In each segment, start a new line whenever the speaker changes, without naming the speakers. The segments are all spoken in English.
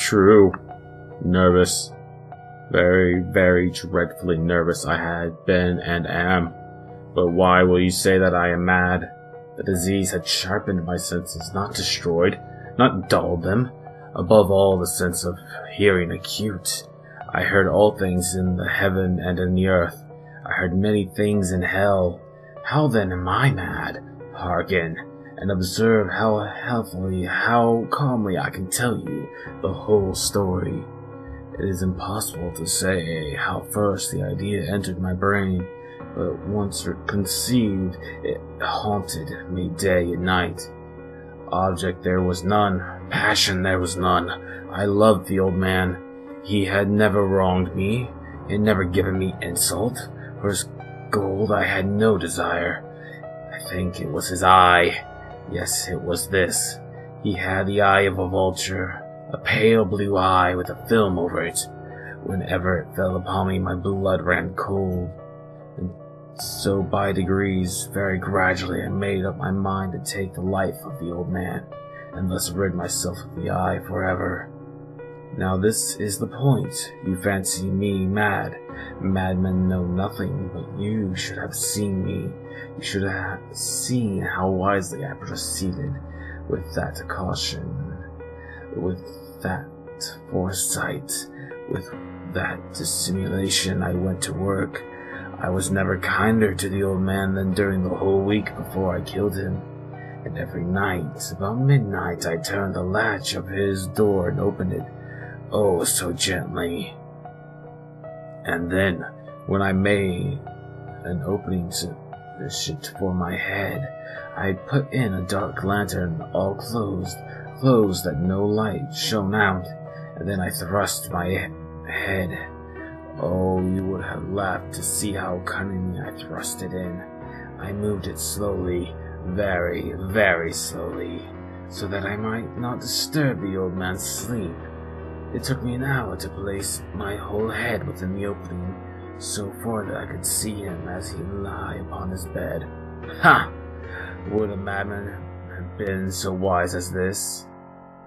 True. Nervous. Very, very dreadfully nervous I had been and am. But why will you say that I am mad? The disease had sharpened my senses, not destroyed, not dulled them. Above all, the sense of hearing acute. I heard all things in the heaven and in the earth. I heard many things in hell. How then am I mad? Hearken, and observe how healthily, how calmly I can tell you the whole story. It is impossible to say how first the idea entered my brain, but once conceived, it haunted me day and night. Object there was none, passion there was none. I loved the old man. He had never wronged me, he had never given me insult. For his gold I had no desire. I think it was his eye. Yes, it was this. He had the eye of a vulture, a pale blue eye with a film over it. Whenever it fell upon me, my blood ran cold. And so by degrees, very gradually, I made up my mind to take the life of the old man, and thus rid myself of the eye forever. Now this is the point. You fancy me mad. Madmen know nothing, but you should have seen me. You should have seen how wisely I proceeded, with that caution, with that foresight, with that dissimulation I went to work. I was never kinder to the old man than during the whole week before I killed him. And every night, about midnight, I turned the latch of his door and opened it, oh so gently. And then, when I made an opening sufficient for my head, I put in a dark lantern, all closed that no light shone out, and then I thrust my head. Oh, you would have laughed to see how cunningly I thrust it in. I moved it slowly, very, very slowly, so that I might not disturb the old man's sleep. It took me an hour to place my whole head within the opening, so far that I could see him as he lay upon his bed. Ha! Would a madman have been so wise as this?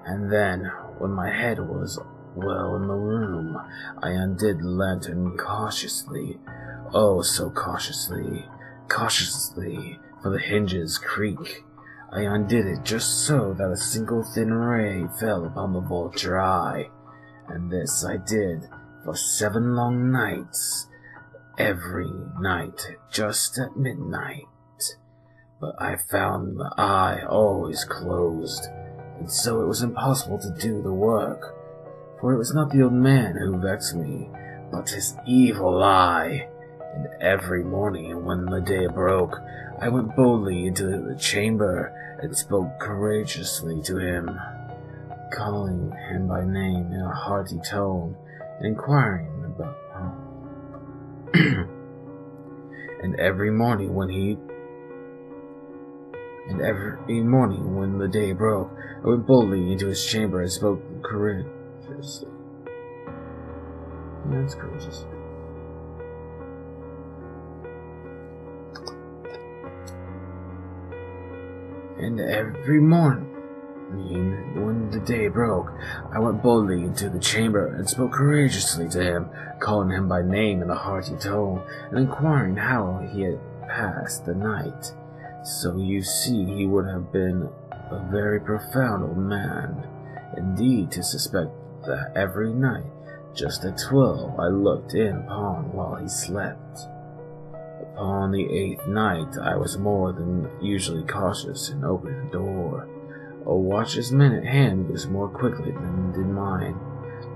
And then, when my head was well in the room, I undid the lantern cautiously, oh so cautiously, for the hinges creak. I undid it just so that a single thin ray fell upon the vulture eye. And this I did for 7 long nights, every night, just at midnight. But I found the eye always closed, and so it was impossible to do the work. For it was not the old man who vexed me, but his evil eye. And every morning when the day broke, I went boldly into the chamber and spoke courageously to him, calling him by name in a hearty tone, and inquiring about him. And every morning when the day broke, I went boldly into his chamber and spoke courageously. Yeah, it's courageous. And every morning, when the day broke, I went boldly into the chamber and spoke courageously to him, calling him by name in a hearty tone, and inquiring how he had passed the night. So you see he would have been a very profound old man, indeed, to suspect that every night, just at 12, I looked in upon while he slept. Upon the 8th night, I was more than usually cautious in opening the door. A watch's minute hand moves more quickly than did mine.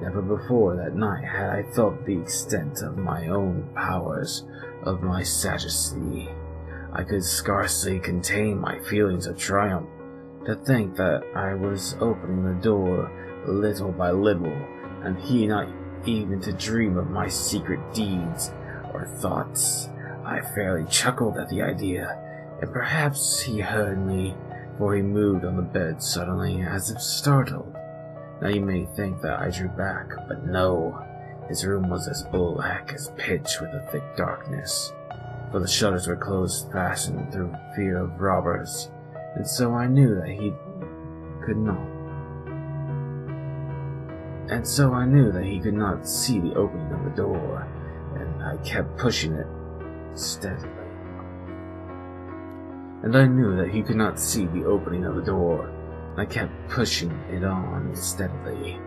Never before that night had I felt the extent of my own powers, of my sagacity. I could scarcely contain my feelings of triumph. To think that I was opening the door little by little, and he not even to dream of my secret deeds or thoughts. I fairly chuckled at the idea, and perhaps he heard me, for he moved on the bed suddenly, as if startled. Now you may think that I drew back, but no. His room was as black as pitch with a thick darkness, for the shutters were closed fastened through fear of robbers, and so I knew that he could not And so I knew that he could not see the opening of the door, and I kept pushing it steadily. And I knew that he could not see the opening of the door, and I kept pushing it on steadily.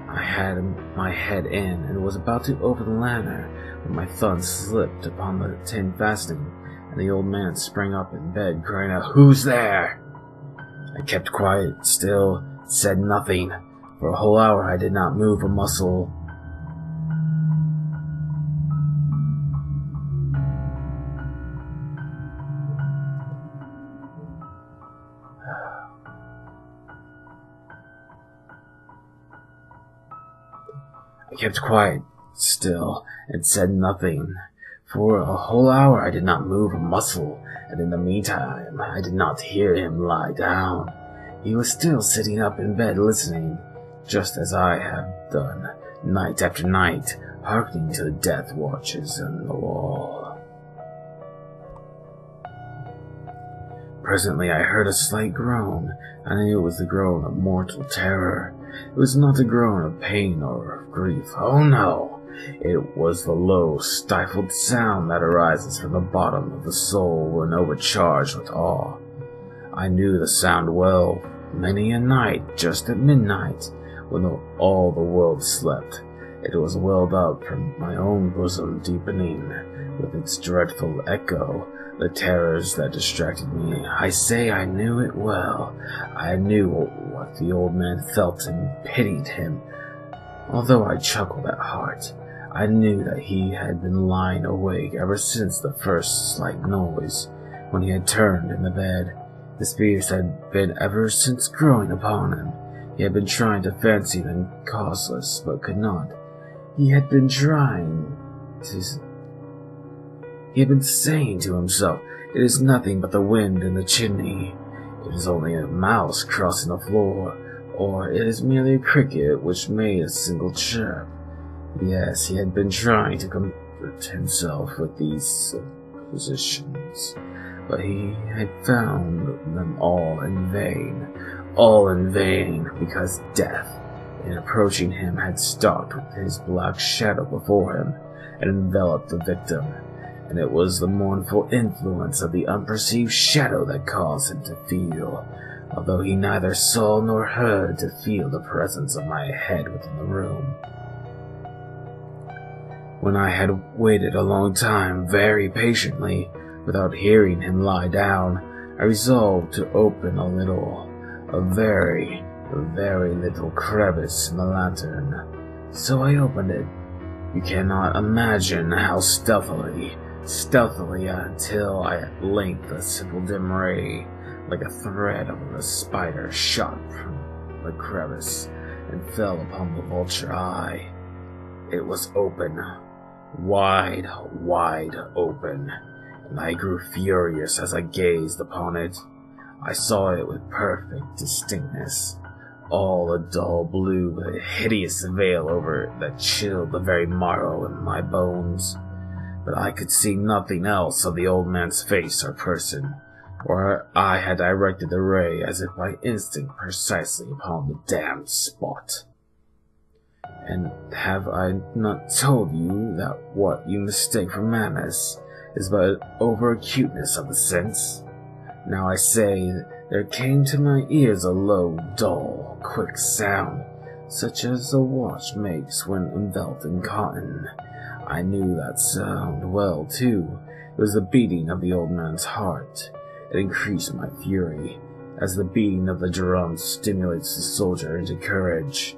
I had my head in and was about to open the lantern when my thumb slipped upon the tin fastening, and the old man sprang up in bed, crying out, "Who's there?" I kept quiet, still, said nothing. For a whole hour I did not move a muscle. I kept quiet, still, and said nothing. For a whole hour I did not move a muscle, and in the meantime I did not hear him lie down. He was still sitting up in bed listening, just as I have done, night after night, hearkening to the death watches on the wall. Presently I heard a slight groan, and I knew it was the groan of mortal terror. It was not a groan of pain or of grief. Oh no! It was the low, stifled sound that arises from the bottom of the soul when overcharged with awe. I knew the sound well, many a night, just at midnight, when all the world slept. It was welled up from my own bosom, deepening, with its dreadful echo, the terrors that distracted me. I say I knew it well. I knew what the old man felt and pitied him. Although I chuckled at heart, I knew that he had been lying awake ever since the first slight noise, when he had turned in the bed. The spirits had been ever since growing upon him. He had been trying to fancy them causeless, but could not. He had been saying to himself, "It is nothing but the wind in the chimney. It is only a mouse crossing the floor, or it is merely a cricket which made a single chirp." Yes, he had been trying to comfort himself with these suppositions, but he had found them all in vain, because death, in approaching him, had stalked with his black shadow before him and enveloped the victim, and it was the mournful influence of the unperceived shadow that caused him to feel, although he neither saw nor heard, to feel the presence of my head within the room. When I had waited a long time, very patiently, without hearing him lie down, I resolved to open a very, very little crevice in the lantern. So I opened it. You cannot imagine how stealthily, until at length a simple dim ray, like a thread of a spider, shot from the crevice and fell upon the vulture eye. It was open, wide open, and I grew furious as I gazed upon it. I saw it with perfect distinctness, all a dull blue with a hideous veil over it that chilled the very marrow in my bones. But I could see nothing else of the old man's face or person, for I had directed the ray as if by instinct precisely upon the damned spot. And have I not told you that what you mistake for madness is but over-acuteness of the sense? Now I say, there came to my ears a low, dull, quick sound, such as a watch makes when enveloped in cotton. I knew that sound well, too. It was the beating of the old man's heart. It increased my fury, as the beating of the drum stimulates the soldier into courage.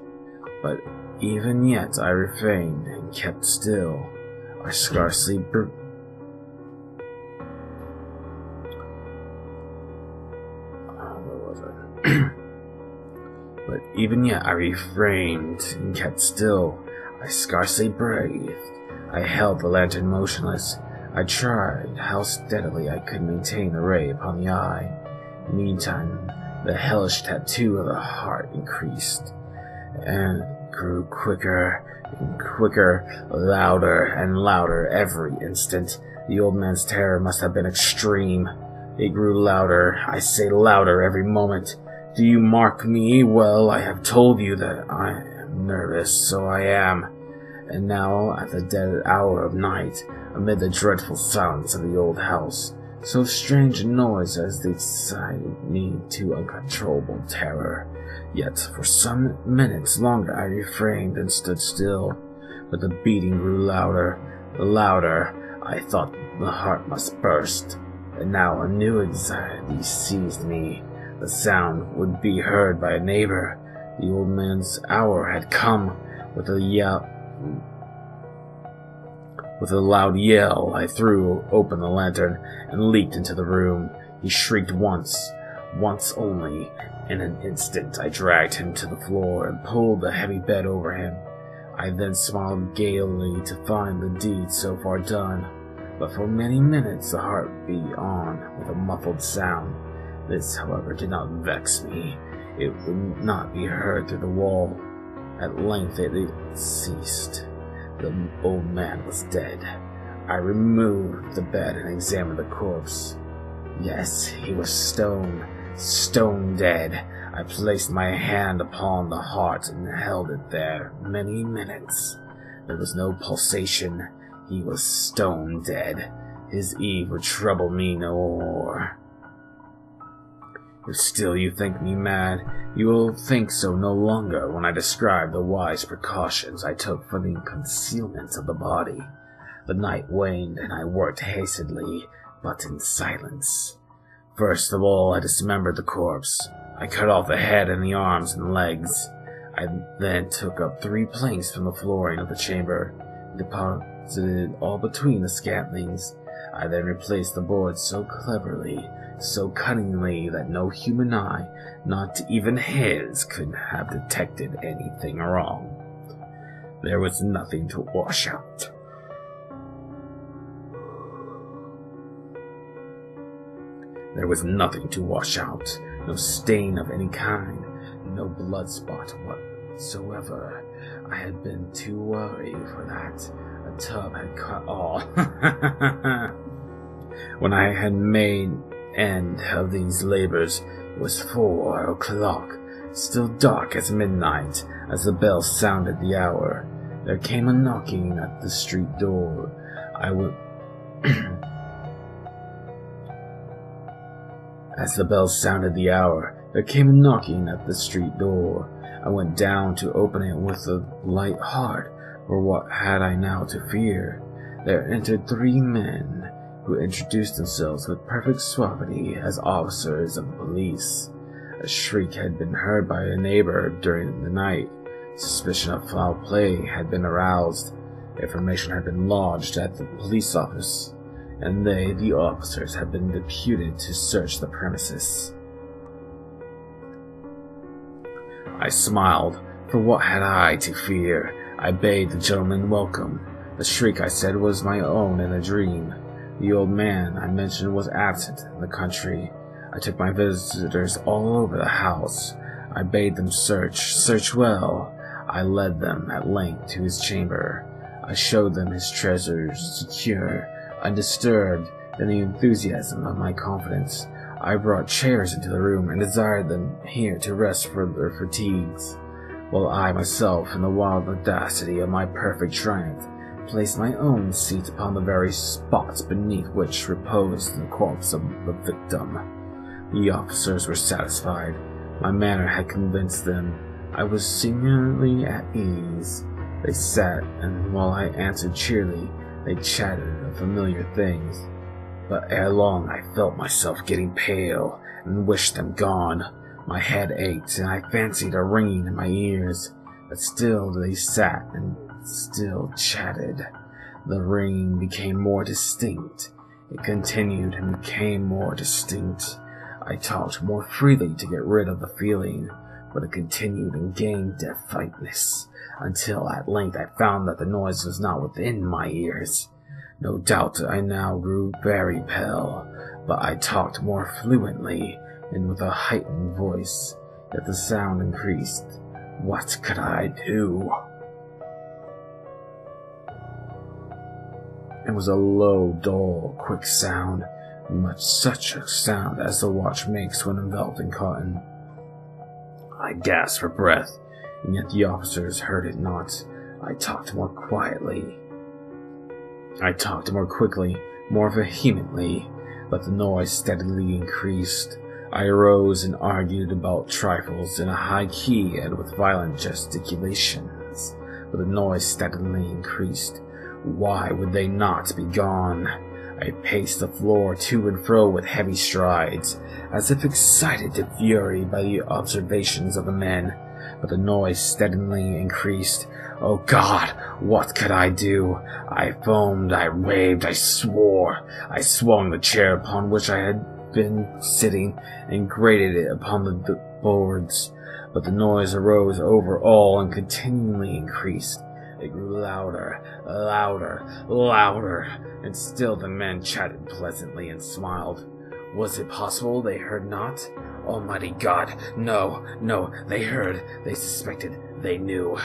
But even yet I refrained and kept still. I scarcely But even yet I refrained and kept still. I scarcely breathed. I held the lantern motionless. I tried how steadily I could maintain the ray upon the eye. Meantime, the hellish tattoo of the heart increased, and grew quicker and quicker, louder and louder every instant. The old man's terror must have been extreme. It grew louder, I say louder, every moment. Do you mark me? Well, I have told you that I am nervous, so I am. And now, at the dead hour of night, amid the dreadful silence of the old house, so strange a noise as they excited me to uncontrollable terror. Yet, for some minutes longer I refrained and stood still, but the beating grew louder. Louder, I thought the heart must burst, and now a new anxiety seized me. The sound would be heard by a neighbor. The old man's hour had come. With a loud yell, I threw open the lantern and leaped into the room. He shrieked once only. In an instant, I dragged him to the floor and pulled the heavy bed over him. I then smiled gaily to find the deed so far done, but for many minutes the heart beat on with a muffled sound. This, however, did not vex me. It would not be heard through the wall. At length it ceased. The old man was dead. I removed the bed and examined the corpse. Yes, he was stone dead. I placed my hand upon the heart and held it there many minutes. There was no pulsation. He was stone dead. His eve would trouble me no more. If still you think me mad, you will think so no longer when I describe the wise precautions I took for the concealment of the body. The night waned, and I worked hastily, but in silence. First of all, I dismembered the corpse. I cut off the head and the arms and legs. I then took up 3 planks from the flooring of the chamber, and deposited all between the scantlings. I then replaced the boards so cleverly, so cunningly, that no human eye, not even his, could have detected anything wrong. There was nothing to wash out. There was nothing to wash out, no stain of any kind, no blood spot whatsoever. I had been too worried for that. A tub had cut all. When I had made end of these labors, it was 4 o'clock, still dark as midnight. As the bell sounded the hour, there came a knocking at the street door. As the bell sounded the hour, there came a knocking at the street door. I went down to open it with a light heart, for what had I now to fear? There entered 3 men, who introduced themselves with perfect suavity as officers of the police. A shriek had been heard by a neighbor during the night. Suspicion of foul play had been aroused. Information had been lodged at the police office, and they, the officers, had been deputed to search the premises. I smiled, for what had I to fear? I bade the gentleman welcome. The shriek, I said, was my own in a dream. The old man I mentioned was absent in the country. I took my visitors all over the house. I bade them search well. I led them at length to his chamber. I showed them his treasures, secure, undisturbed in the enthusiasm of my confidence. I brought chairs into the room and desired them here to rest from their fatigues, while I myself, in the wild audacity of my perfect triumph, placed my own seat upon the very spot beneath which reposed the corpse of the victim. The officers were satisfied. My manner had convinced them. I was singularly at ease. They sat, and while I answered cheerily, they chatted of familiar things. But ere long I felt myself getting pale, and wished them gone. My head ached, and I fancied a ringing in my ears. But still they sat and still chatted. The ringing became more distinct. It continued and became more distinct. I talked more freely to get rid of the feeling, but it continued and gained definiteness, until at length I found that the noise was not within my ears. No doubt I now grew very pale, but I talked more fluently and with a heightened voice, yet the sound increased. What could I do? It was a low, dull, quick sound, much such a sound as the watch makes when enveloped in cotton. I gasped for breath. and yet the officers heard it not. I talked more quietly. I talked more quickly, more vehemently, but the noise steadily increased. I arose and argued about trifles in a high key and with violent gesticulations, but the noise steadily increased. Why would they not be gone? I paced the floor to and fro with heavy strides, as if excited to fury by the observations of the men, but the noise steadily increased. Oh God, what could I do? I foamed, I raved, I swore. I swung the chair upon which I had been sitting and grated it upon the boards, but the noise arose over all and continually increased. It grew louder, louder, louder, and still the men chatted pleasantly and smiled. Was it possible they heard not? Almighty God, no, they heard, they suspected, they knew.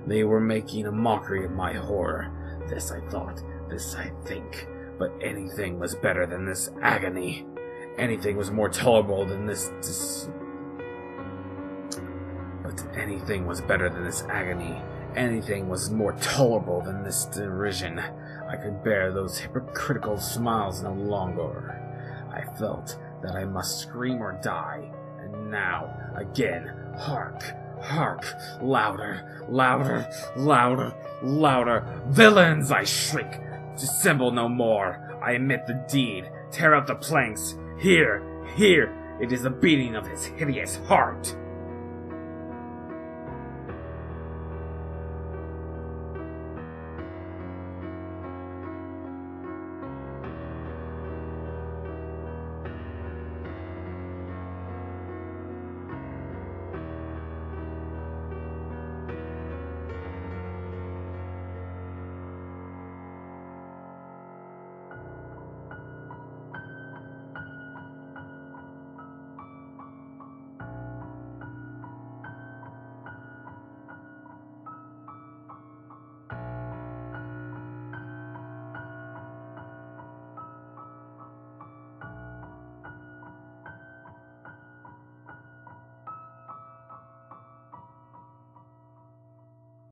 They were making a mockery of my horror. This I thought, this I think, but anything was better than this agony. Anything was more tolerable than this anything was better than this agony. Anything was more tolerable than this derision. I could bear those hypocritical smiles no longer. I felt that I must scream or die, and now, again, hark, hark, louder, louder, louder, louder. Villains, I shriek, dissemble no more. I admit the deed, tear out the planks. Here, it is the beating of his hideous heart.